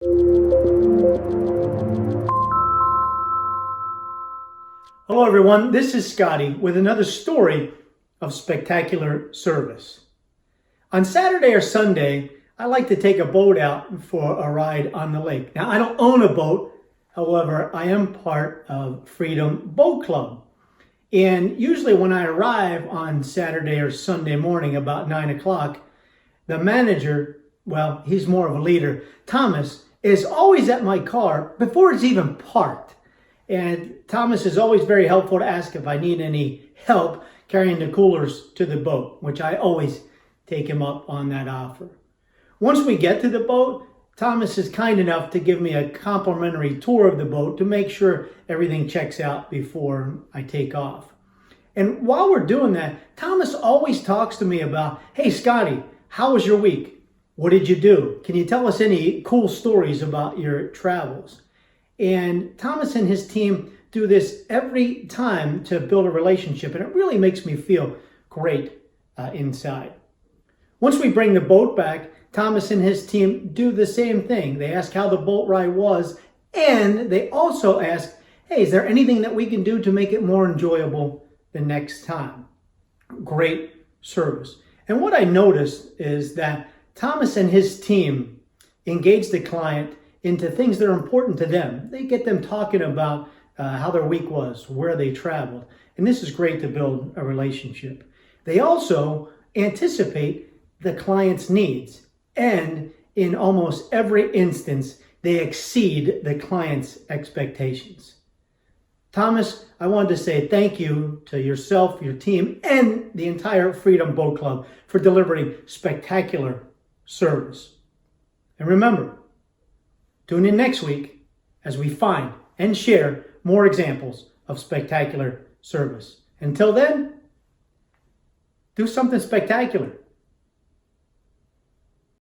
Hello everyone, this is Scotty with another story of spectacular service. On Saturday or Sunday, I like to take a boat out for a ride on the lake. Now, I don't own a boat, however, I am part of Freedom Boat Club. And usually when I arrive on Saturday or Sunday morning about 9 o'clock, the manager, well, he's more of a leader, Thomas, is always at my car before it's even parked. And Thomas is always very helpful to ask if I need any help carrying the coolers to the boat, which I always take him up on that offer. Once we get to the boat, Thomas is kind enough to give me a complimentary tour of the boat to make sure everything checks out before I take off. And while we're doing that, Thomas always talks to me about, hey, Scotty, how was your week? What did you do? Can you tell us any cool stories about your travels? And Thomas and his team do this every time to build a relationship, and it really makes me feel great inside. Once we bring the boat back, Thomas and his team do the same thing. They ask how the boat ride was, and they also ask, hey, is there anything that we can do to make it more enjoyable the next time? Great service. And what I noticed is that Thomas and his team engage the client into things that are important to them. They get them talking about how their week was, where they traveled. And this is great to build a relationship. They also anticipate the client's needs. And in almost every instance, they exceed the client's expectations. Thomas, I wanted to say thank you to yourself, your team, and the entire Freedom Boat Club for delivering spectacular service. And remember, tune in next week as we find and share more examples of spectacular service. Until then, do something spectacular.